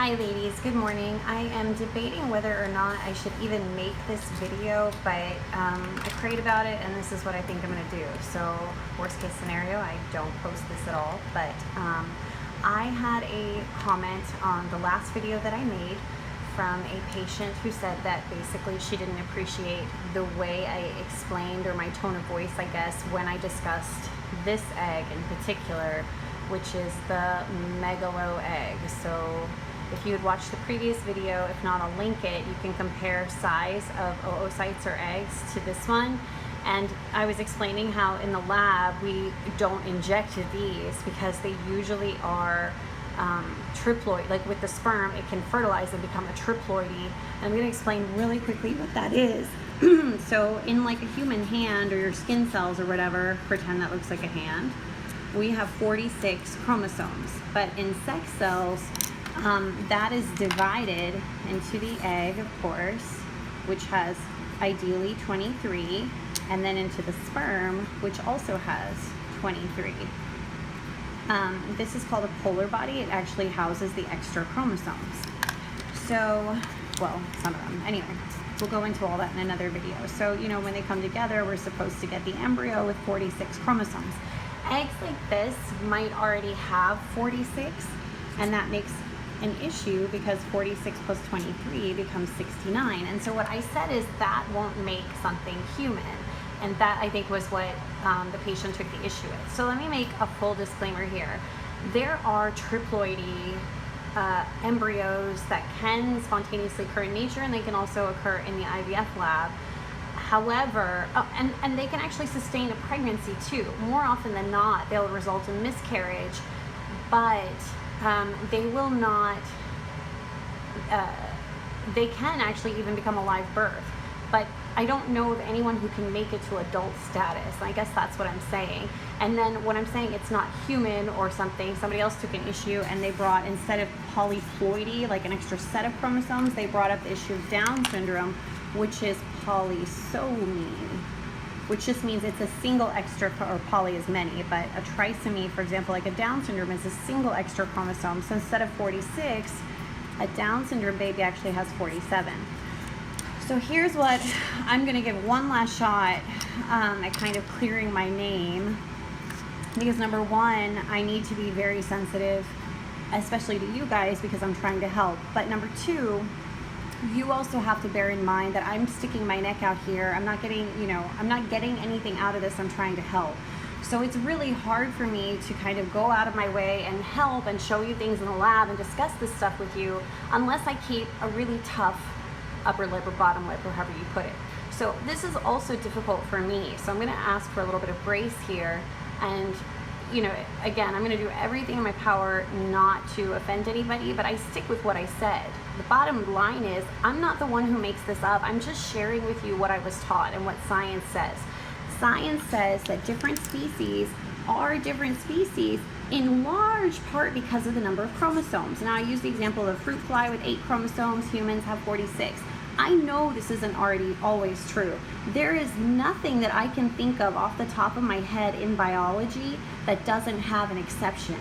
Hi ladies, good morning. I am debating whether or not I should even make this video, but I prayed about it and this is what I think I'm going to do. So worst case scenario, I don't post this at all, but I had a comment on the last video that I made from a patient who said that basically she didn't appreciate the way I explained, or my tone of voice I guess, when I discussed this egg in particular, which is the megalo egg. So if you had watched the previous video, if not, I'll link it. You can compare size of oocytes or eggs to this one. And I was explaining how in the lab we don't inject these because they usually are triploid. Like with the sperm, it can fertilize and become a triploidy. And I'm going to explain really quickly what that is. So in like a human hand or your skin cells or whatever, pretend that looks like a hand, we have 46 chromosomes. But in sex cells, that is divided into the egg, of course, which has ideally 23, and then into the sperm, which also has 23. This is called a polar body. It actually houses the extra chromosomes. So, well, some of them. Anyway, we'll go into all that in another video. So, you know, when they come together, we're supposed to get the embryo with 46 chromosomes. Eggs like this might already have 46, and that makes an issue because 46 plus 23 becomes 69. And so what I said is that won't make something human. And that, I think, was what the patient took the issue with. So let me make a full disclaimer here. There are triploidy embryos that can spontaneously occur in nature, and they can also occur in the IVF lab. However, and they can actually sustain a pregnancy too. More often than not, they'll result in miscarriage, but they will not, they can actually even become a live birth. But I don't know of anyone who can make it to adult status. I guess that's what I'm saying. And then when I'm saying it's not human or something, somebody else took an issue and they brought, instead of polyploidy, like an extra set of chromosomes, they brought up the issue of Down syndrome, which is polysomine, which just means it's a single extra, or poly is many, but a trisomy, for example, like a Down syndrome, is a single extra chromosome. So instead of 46, a Down syndrome baby actually has 47. So here's what I'm going to give one last shot at kind of clearing my name, because number one, I need to be very sensitive, especially to you guys, because I'm trying to help. But number two, you also have to bear in mind that I'm sticking my neck out here. I'm not getting, I'm not getting anything out of this. I'm trying to help. So it's really hard for me to kind of go out of my way and help and show you things in the lab and discuss this stuff with you unless I keep a really tough upper lip or bottom lip, or however you put it. So this is also difficult for me. So I'm going to ask for a little bit of grace here. And, again, I'm going to do everything in my power not to offend anybody, but I stick with what I said. The bottom line is, I'm not the one who makes this up. I'm just sharing with you what I was taught and what science says. Science says that different species are different species in large part because of the number of chromosomes. Now, I use the example of fruit fly with 8 chromosomes. Humans have 46. I know this isn't already always true. There is nothing that I can think of off the top of my head in biology that doesn't have an exception.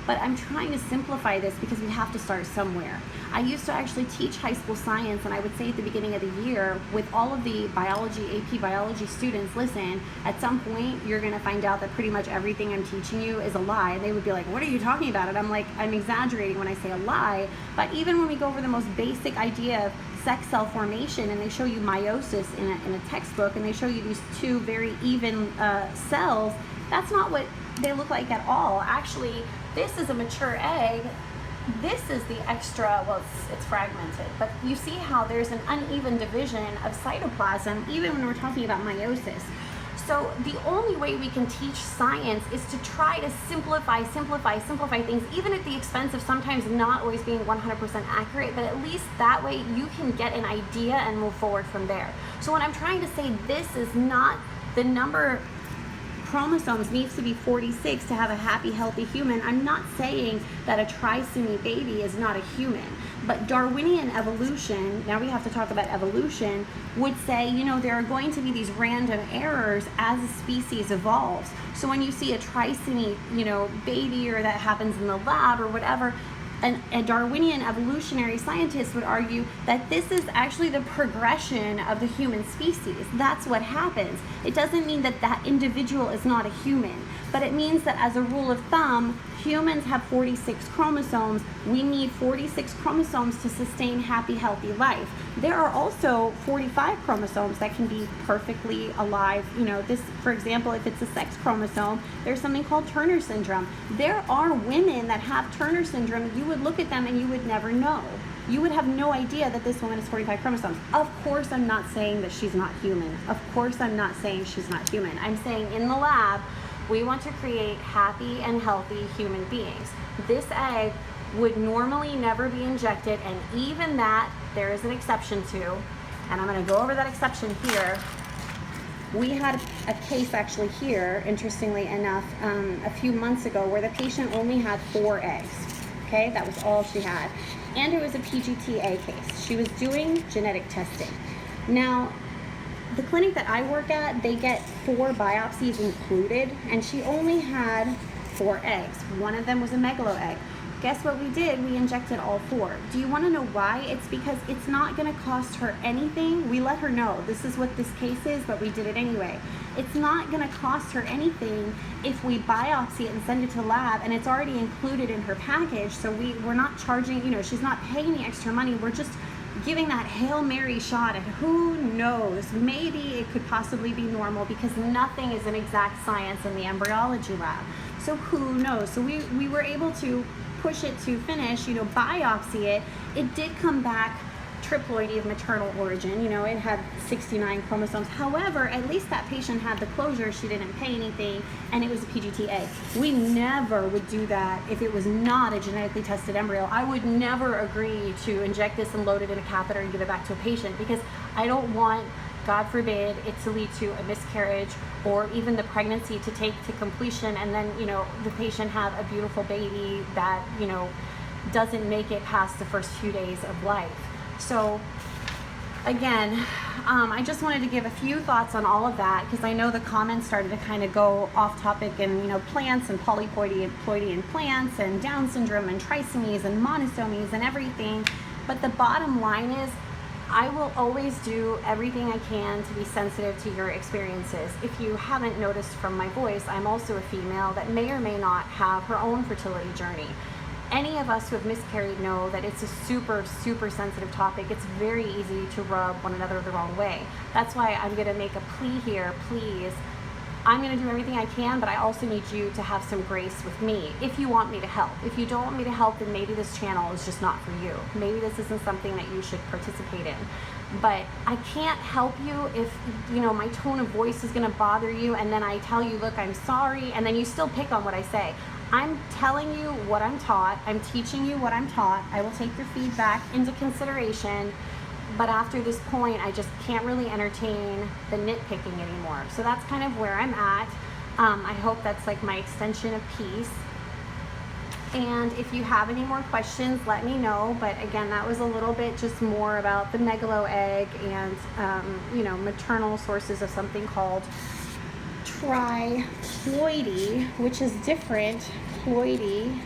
But I'm trying to simplify this because we have to start somewhere. I used to actually teach high school science, and I would say at the beginning of the year, with all of the biology, AP biology students, listen, at some point you're gonna find out that pretty much everything I'm teaching you is a lie. And they would be like, what are you talking about? And I'm like, I'm exaggerating when I say a lie. But even when we go over the most basic idea of sex cell formation, and they show you meiosis in a textbook, and they show you these two very even cells, that's not what they look like at all. Actually, this is a mature egg. This is the extra, well, it's fragmented, but you see how there's an uneven division of cytoplasm even when we're talking about meiosis. So the only way we can teach science is to try to simplify things, even at the expense of sometimes not always being 100% accurate, but at least that way you can get an idea and move forward from there. So when I'm trying to say this is not the number, chromosomes needs to be 46 to have a happy, healthy human, I'm not saying that a trisomy baby is not a human. But Darwinian evolution, now we have to talk about evolution, would say, there are going to be these random errors as a species evolves. So when you see a trisomy, baby, or that happens in the lab or whatever, a Darwinian evolutionary scientist would argue that this is actually the progression of the human species. That's what happens. It doesn't mean that that individual is not a human, but it means that as a rule of thumb, humans have 46 chromosomes. We need 46 chromosomes to sustain happy, healthy life. There are also 45 chromosomes that can be perfectly alive. You know, this, for example, if it's a sex chromosome, there's something called Turner syndrome. There are women that have Turner syndrome. You would look at them and you would never know. You would have no idea that this woman has 45 chromosomes. Of course, I'm not saying that she's not human. Of course, I'm not saying she's not human. I'm saying in the lab, we want to create happy and healthy human beings. This egg would normally never be injected, and even that, there is an exception to, and I'm going to go over that exception here. We had a case actually here, interestingly enough, a few months ago where the patient only had 4 eggs. Okay, that was all she had. And it was a PGT-A case. She was doing genetic testing. Now, the clinic that I work at, they get 4 biopsies included, and she only had 4 eggs. One of them was a megalo egg. Guess what we did? We injected all 4. Do you want to know why? It's because it's not going to cost her anything. We let her know this is what this case is, but we did it anyway. It's not going to cost her anything if we biopsy it and send it to the lab, and it's already included in her package. So we're not charging, you know, she's not paying the extra money. We're just giving that Hail Mary shot, and who knows, maybe it could possibly be normal, because nothing is an exact science in the embryology lab. So who knows? So we were able to push it to finish, you know, biopsy it. It did come back triploidy of maternal origin, you know, it had 69 chromosomes. However, at least that patient had the closure, she didn't pay anything, and it was a PGT-A. We never would do that if it was not a genetically tested embryo. I would never agree to inject this and load it in a catheter and give it back to a patient, because I don't want, God forbid, it to lead to a miscarriage or even the pregnancy to take to completion, and then, you know, the patient have a beautiful baby that, you know, doesn't make it past the first few days of life. So again, I just wanted to give a few thoughts on all of that, because I know the comments started to kind of go off topic, and, you know, plants and polyploidy and ploidy in plants and Down syndrome and trisomies and monosomies and everything. But the bottom line is, I will always do everything I can to be sensitive to your experiences. If you haven't noticed from my voice, I'm also a female that may or may not have her own fertility journey. Any of us who have miscarried know that it's a super, super sensitive topic. It's very easy to rub one another the wrong way. That's why I'm gonna make a plea here, please. I'm gonna do everything I can, but I also need you to have some grace with me if you want me to help. If you don't want me to help, then maybe this channel is just not for you. Maybe this isn't something that you should participate in. But I can't help you if, you know, my tone of voice is gonna bother you, and then I tell you, look, I'm sorry, and then you still pick on what I say. I'm telling you what I'm taught. I'm teaching you what I'm taught. I will take your feedback into consideration. But after this point, I just can't really entertain the nitpicking anymore. So that's kind of where I'm at. I hope that's like my extension of peace. And if you have any more questions, let me know. But again, that was a little bit just more about the megalo egg and, you know, maternal sources of something called triploidy, which is different, ploidy,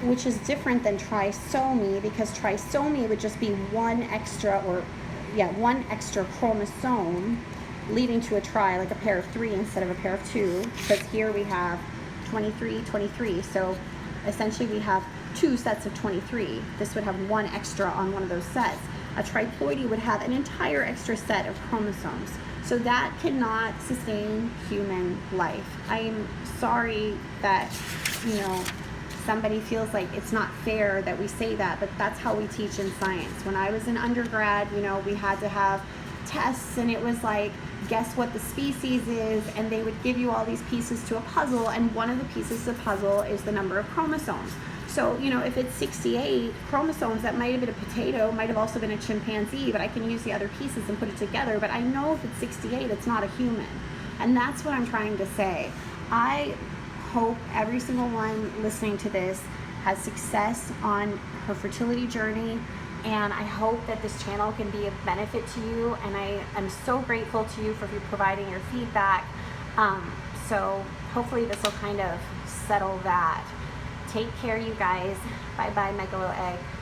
which is different than trisomy, because trisomy would just be one extra chromosome leading to a tri, like a pair of 3 instead of a pair of 2, because here we have 23. So essentially we have 2 sets of 23. This would have 1 extra on one of those sets. A triploidy would have an entire extra set of chromosomes. So that cannot sustain human life. I'm sorry that, you know, somebody feels like it's not fair that we say that, but that's how we teach in science. When I was in undergrad, you know, we had to have tests, and it was like, guess what the species is, and they would give you all these pieces to a puzzle, and one of the pieces of the puzzle is the number of chromosomes. So, you know, if it's 68 chromosomes, that might have been a potato, might have also been a chimpanzee, but I can use the other pieces and put it together. But I know if it's 68, it's not a human. And that's what I'm trying to say. I hope every single one listening to this has success on her fertility journey, and I hope that this channel can be of benefit to you, and I am so grateful to you for providing your feedback. So hopefully this will kind of settle that. Take care, you guys. Bye bye, megalo egg.